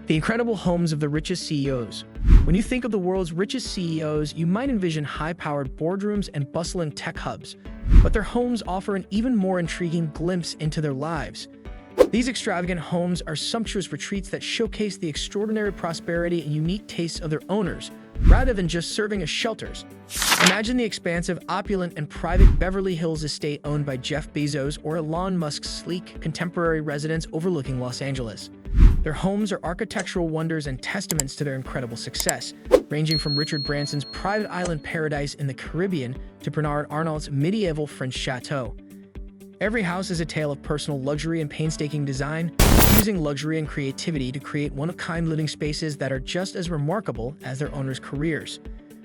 The incredible homes of the richest CEOs. When you think of the world's richest CEOs, you might envision high-powered boardrooms and bustling tech hubs, but their homes offer an even more intriguing glimpse into their lives. These extravagant homes are sumptuous retreats that showcase the extraordinary prosperity and unique tastes of their owners, rather than just serving as shelters. Imagine the expansive, opulent, and private Beverly Hills estate owned by Jeff Bezos or Elon Musk's sleek, contemporary residence overlooking Los Angeles. Their homes are architectural wonders and testaments to their incredible success, ranging from Richard Branson's private island paradise in the Caribbean to Bernard Arnault's medieval French chateau. Every house is a tale of personal luxury and painstaking design, using luxury and creativity to create one-of-a-kind living spaces that are just as remarkable as their owners' careers.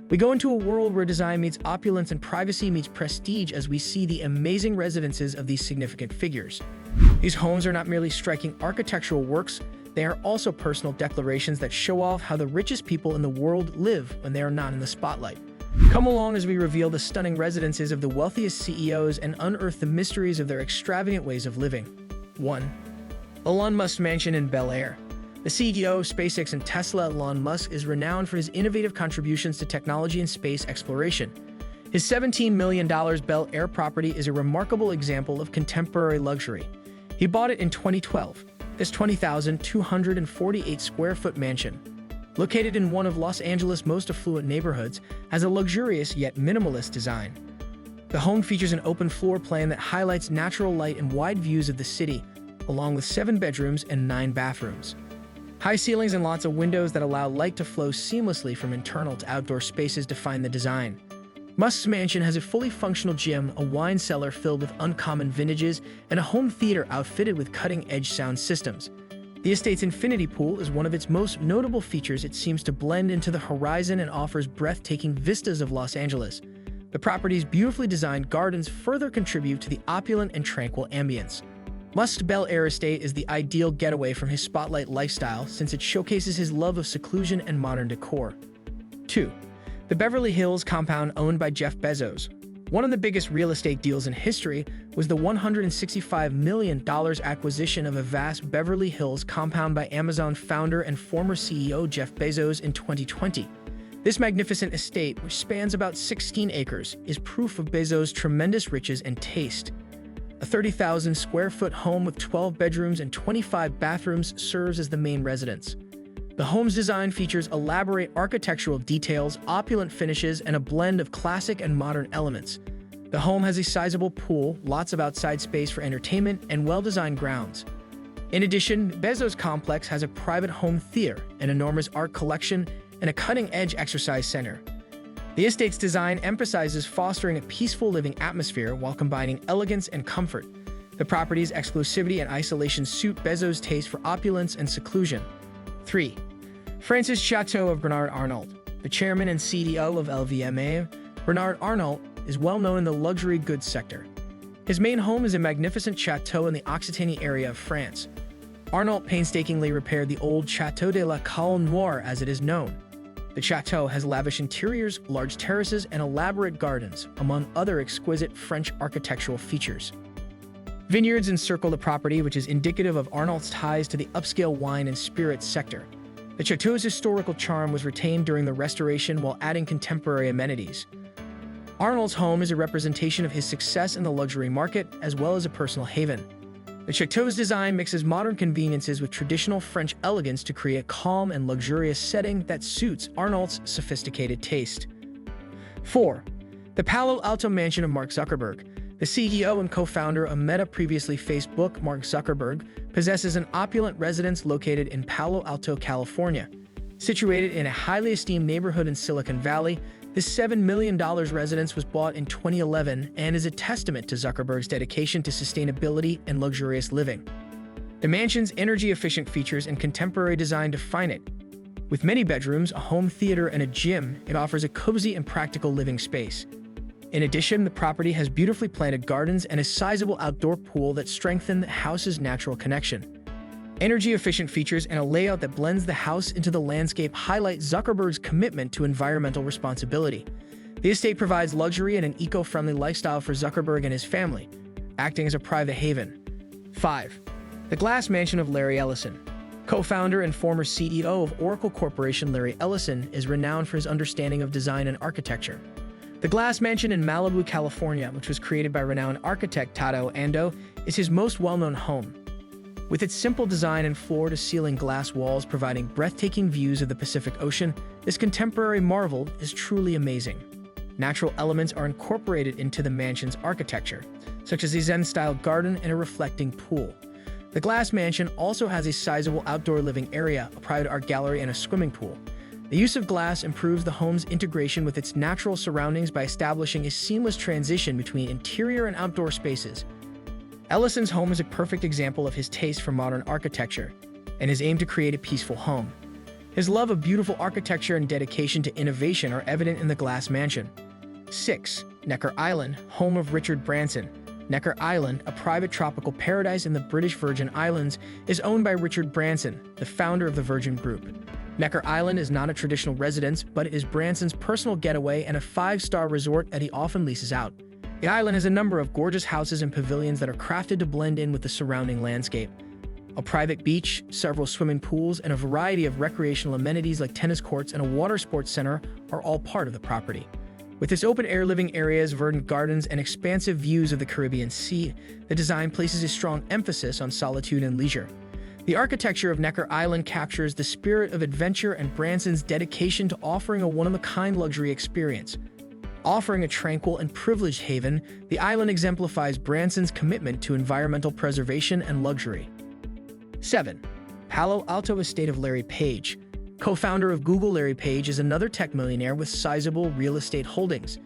We go into a world where design meets opulence and privacy meets prestige as we see the amazing residences of these significant figures. These homes are not merely striking architectural works, they are also personal declarations that show off how the richest people in the world live when they are not in the spotlight. Come along as we reveal the stunning residences of the wealthiest CEOs and unearth the mysteries of their extravagant ways of living. 1. Elon Musk's mansion in Bel-Air. The CEO of SpaceX and Tesla, Elon Musk, is renowned for his innovative contributions to technology and space exploration. His $17 million Bel-Air property is a remarkable example of contemporary luxury. He bought it in 2012. This 20,248-square-foot mansion, located in one of Los Angeles' most affluent neighborhoods, has a luxurious yet minimalist design. The home features an open floor plan that highlights natural light and wide views of the city, along with 7 bedrooms and 9 bathrooms. High ceilings and lots of windows that allow light to flow seamlessly from internal to outdoor spaces define the design. Musk's mansion has a fully functional gym, a wine cellar filled with uncommon vintages, and a home theater outfitted with cutting-edge sound systems. The estate's infinity pool is one of its most notable features. It seems to blend into the horizon and offers breathtaking vistas of Los Angeles. The property's beautifully designed gardens further contribute to the opulent and tranquil ambience. Musk's Bel-Air estate is the ideal getaway from his spotlight lifestyle since it showcases his love of seclusion and modern decor. 2. The Beverly Hills compound owned by Jeff Bezos. One of the biggest real estate deals in history was the $165 million acquisition of a vast Beverly Hills compound by Amazon founder and former CEO Jeff Bezos in 2020. This magnificent estate, which spans about 16 acres, is proof of Bezos' tremendous riches and taste. A 30,000-square-foot home with 12 bedrooms and 25 bathrooms serves as the main residence. The home's design features elaborate architectural details, opulent finishes, and a blend of classic and modern elements. The home has a sizable pool, lots of outside space for entertainment, and well-designed grounds. In addition, Bezos' complex has a private home theater, an enormous art collection, and a cutting-edge exercise center. The estate's design emphasizes fostering a peaceful living atmosphere while combining elegance and comfort. The property's exclusivity and isolation suit Bezos' taste for opulence and seclusion. 3. France's Chateau of Bernard Arnault. The chairman and CEO of LVMH, Bernard Arnault, is well known in the luxury goods sector. His main home is a magnificent chateau in the Occitanie area of France. Arnault painstakingly repaired the old Chateau de la Colonne Noire as it is known. The chateau has lavish interiors, large terraces, and elaborate gardens, among other exquisite French architectural features. Vineyards encircle the property, which is indicative of Arnault's ties to the upscale wine and spirits sector. The chateau's historical charm was retained during the restoration while adding contemporary amenities. Arnault's home is a representation of his success in the luxury market, as well as a personal haven. The chateau's design mixes modern conveniences with traditional French elegance to create a calm and luxurious setting that suits Arnault's sophisticated taste. 4. The Palo Alto mansion of Mark Zuckerberg. The CEO and co-founder of Meta, previously Facebook, Mark Zuckerberg, possesses an opulent residence located in Palo Alto, California. Situated in a highly esteemed neighborhood in Silicon Valley, this $7 million residence was bought in 2011 and is a testament to Zuckerberg's dedication to sustainability and luxurious living. The mansion's energy-efficient features and contemporary design define it. With many bedrooms, a home theater, and a gym, it offers a cozy and practical living space. In addition, the property has beautifully planted gardens and a sizable outdoor pool that strengthen the house's natural connection. Energy-efficient features and a layout that blends the house into the landscape highlight Zuckerberg's commitment to environmental responsibility. The estate provides luxury and an eco-friendly lifestyle for Zuckerberg and his family, acting as a private haven. 5. The glass mansion of Larry Ellison. Co-founder and former CEO of Oracle Corporation Larry Ellison is renowned for his understanding of design and architecture. The glass mansion in Malibu, California, which was created by renowned architect Alto, is his most well-known home. With its simple design and floor-to-ceiling glass walls providing breathtaking views of the Pacific Ocean, this contemporary marvel is truly amazing. Natural elements are incorporated into the mansion's architecture, such as a Zen-style garden and a reflecting pool. The glass mansion also has a sizable outdoor living area, a private art gallery, and a swimming pool. The use of glass improves the home's integration with its natural surroundings by establishing a seamless transition between interior and outdoor spaces. Ellison's home is a perfect example of his taste for modern architecture and his aim to create a peaceful home. His love of beautiful architecture and dedication to innovation are evident in the glass mansion. 6. Necker Island, home of Richard Branson. Necker Island, a private tropical paradise in the British Virgin Islands, is owned by Richard Branson, the founder of the Virgin Group. Necker Island is not a traditional residence, but it is Branson's personal getaway and a 5-star resort that he often leases out. The island has a number of gorgeous houses and pavilions that are crafted to blend in with the surrounding landscape. A private beach, several swimming pools, and a variety of recreational amenities like tennis courts and a water sports center are all part of the property. With its open-air living areas, verdant gardens, and expansive views of the Caribbean Sea, the design places a strong emphasis on solitude and leisure. The architecture of Necker Island captures the spirit of adventure and Branson's dedication to offering a one-of-a-kind luxury experience. Offering a tranquil and privileged haven, the island exemplifies Branson's commitment to environmental preservation and luxury. 7. Palo Alto estate of Larry Page. Co-founder of Google, Larry Page is another tech millionaire with sizable real estate holdings.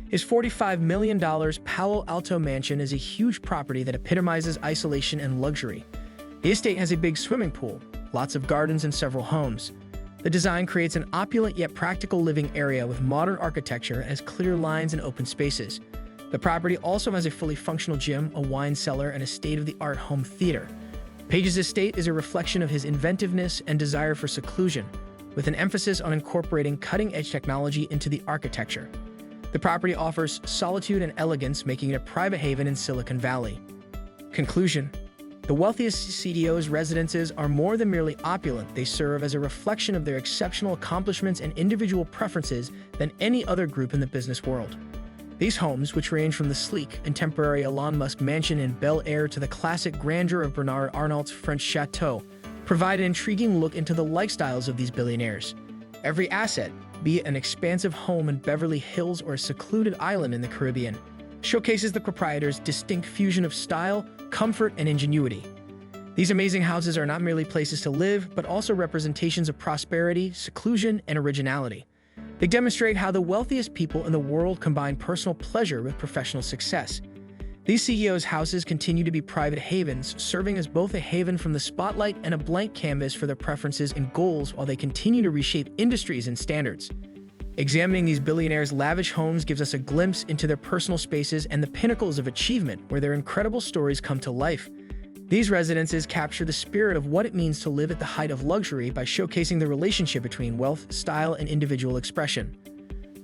His $45 million Palo Alto mansion is a huge property that epitomizes isolation and luxury. The estate has a big swimming pool, lots of gardens, and several homes. The design creates an opulent yet practical living area with modern architecture and has clear lines and open spaces. The property also has a fully functional gym, a wine cellar, and a state-of-the-art home theater. Page's estate is a reflection of his inventiveness and desire for seclusion, with an emphasis on incorporating cutting-edge technology into the architecture. The property offers solitude and elegance, making it a private haven in Silicon Valley. Conclusion: the wealthiest CEOs' residences are more than merely opulent. They serve as a reflection of their exceptional accomplishments and individual preferences than any other group in the business world. These homes, which range from the sleek, contemporary Elon Musk mansion in Bel-Air to the classic grandeur of Bernard Arnault's French chateau, provide an intriguing look into the lifestyles of these billionaires. Every asset, be it an expansive home in Beverly Hills or a secluded island in the Caribbean, showcases the proprietor's distinct fusion of style, comfort, and ingenuity. These amazing houses are not merely places to live, but also representations of prosperity, seclusion, and originality. They demonstrate how the wealthiest people in the world combine personal pleasure with professional success. These CEOs' houses continue to be private havens, serving as both a haven from the spotlight and a blank canvas for their preferences and goals while they continue to reshape industries and standards. Examining these billionaires' lavish homes gives us a glimpse into their personal spaces and the pinnacles of achievement where their incredible stories come to life. These residences capture the spirit of what it means to live at the height of luxury by showcasing the relationship between wealth, style, and individual expression.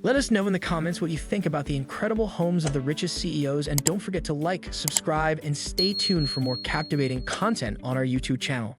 Let us know in the comments what you think about the incredible homes of the richest CEOs, and don't forget to like, subscribe, and stay tuned for more captivating content on our YouTube channel.